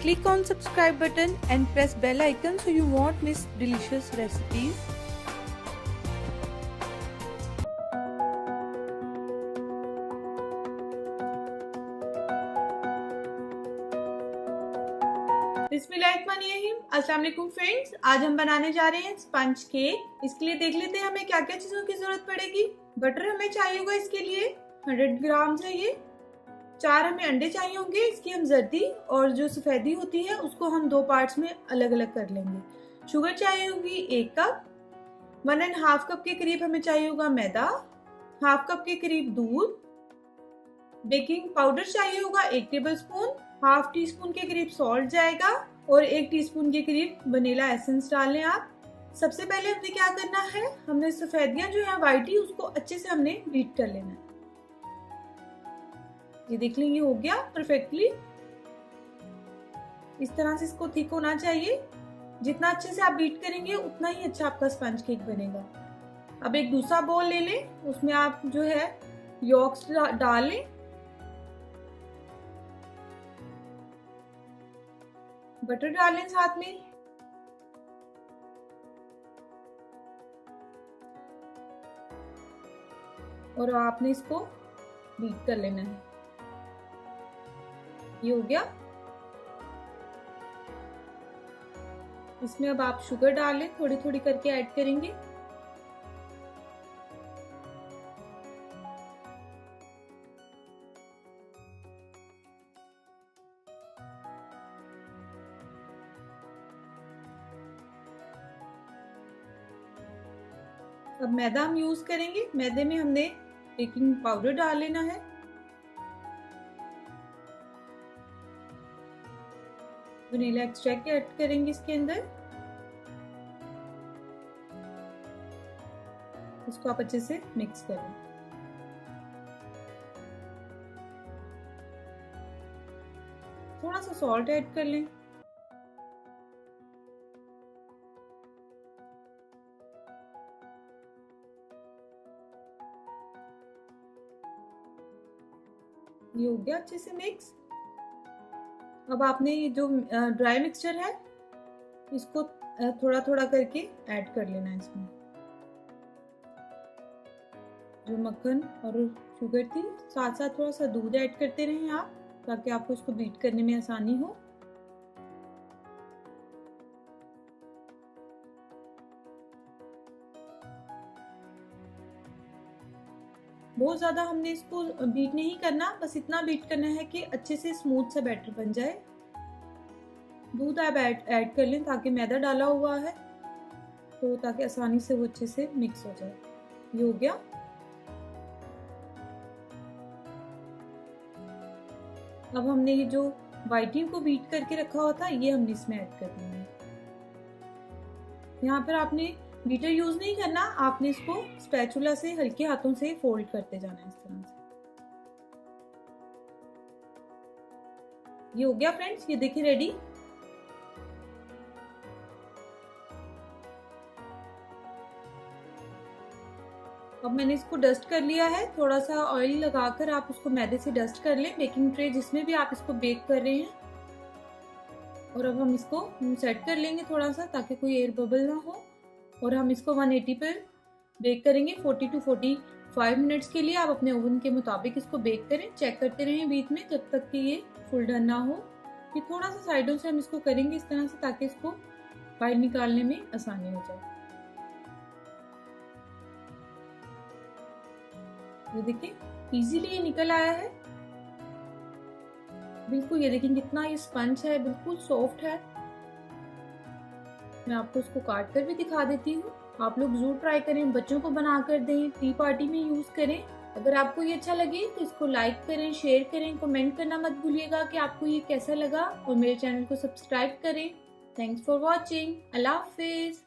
Click on subscribe button and press bell icon so you won't miss delicious recipes. बिस्मिल्लाहिर्रहमानिर्रहीम। अस्सलाम वालेकुम friends, आज हम बनाने जा रहे हैं स्पंज केक। इसके लिए देख लेते हैं हमें क्या क्या चीजों की जरूरत पड़ेगी। बटर हमें चाहिए होगा इसके लिए 100 ग्राम चाहिए। 4 हमें अंडे चाहिए होंगे। इसकी हम जर्दी और जो सफेदी होती है उसको हम 2 पार्ट्स में अलग अलग कर लेंगे। शुगर चाहिए होगी 1 कप। 1.5 कप के करीब हमें चाहिए होगा मैदा। 1/2 कप के करीब दूध। बेकिंग पाउडर चाहिए होगा 1 टेबल स्पून। 1/2 टी स्पून के करीब सॉल्ट जाएगा और 1 टीस्पून के करीब वनीला एसेंस डाल लें आप। सबसे पहले हमने क्या करना है, हमने सफेदियां जो है वाइटी उसको अच्छे से हमने बीट कर लेना है। ये देख लें, ये हो गया परफेक्टली। इस तरह से इसको थिक होना चाहिए। जितना अच्छे से आप बीट करेंगे उतना ही अच्छा आपका स्पंज केक बनेगा। अब एक दूसरा बोल ले लें, उसमें आप जो है योक्स डाल लें। बटर डालें साथ में। और आपने इसको बीट कर लेना है। ये हो गया। इसमें अब आप शुगर डालें, थोड़ी थोड़ी करके ऐड करेंगे। अब मैदा हम यूज करेंगे। मैदे में हमने बेकिंग पाउडर डाल लेना है। वनीला एक्सट्रैक्ट ऐड करेंगे इसके अंदर। इसको आप अच्छे से मिक्स करें। थोड़ा सा सॉल्ट ऐड कर लें। ये हो गया अच्छे से मिक्स। अब आपने ये जो ड्राई मिक्सचर है इसको थोड़ा थोड़ा करके ऐड कर लेना है। इसमें जो मक्खन और शुगर थी, साथ साथ थोड़ा सा दूध ऐड करते रहें आप, ताकि आपको इसको बीट करने में आसानी हो। बहुत ज्यादा हमने इसको बीट नहीं करना, बस इतना बीट करना है कि अच्छे से स्मूथ सा बैटर बन जाए। दूध आप ऐड कर लें ताकि मैदा डाला हुआ है तो ताकि आसानी से वो अच्छे से मिक्स हो जाए। ये हो गया। अब हमने ये जो व्हाइटिंग को बीट करके रखा हुआ था ये हमने इसमें ऐड कर देना है। यहाँ पर आपने बीटर यूज नहीं करना, आपने इसको स्पैचुला से हल्के हाथों से फोल्ड करते जाना है इस तरह से। ये हो गया फ्रेंड्स, ये देखिए रेडी। अब मैंने इसको डस्ट कर लिया है। थोड़ा सा ऑयल लगाकर आप उसको मैदे से डस्ट कर लें, बेकिंग ट्रे जिसमें भी आप इसको बेक कर रहे हैं। और अब हम इसको सेट कर लेंगे थोड़ा सा, ताकि कोई एयर बबल ना हो। और हम इसको 180 पर बेक करेंगे 40 to 45 मिनट्स के लिए। आप अपने ओवन के मुताबिक इसको बेक करें, चेक करते रहें बीच में जब तक कि ये फुल डन ना हो। फिर थोड़ा सा साइडों से हम इसको करेंगे इस तरह से, ताकि इसको बाहर निकालने में आसानी हो जाए। ये देखिए इजीली ये निकल आया है बिल्कुल। ये देखिए कितना ये स्पंज है, बिल्कुल सॉफ्ट है। मैं आपको इसको काट कर भी दिखा देती हूँ। आप लोग जरूर ट्राई करें, बच्चों को बना कर दें, टी पार्टी में यूज करें। अगर आपको ये अच्छा लगे तो इसको लाइक करें, शेयर करें, कमेंट करना मत भूलिएगा कि आपको ये कैसा लगा। और मेरे चैनल को सब्सक्राइब करें। Thanks for watching. Allah Hafiz.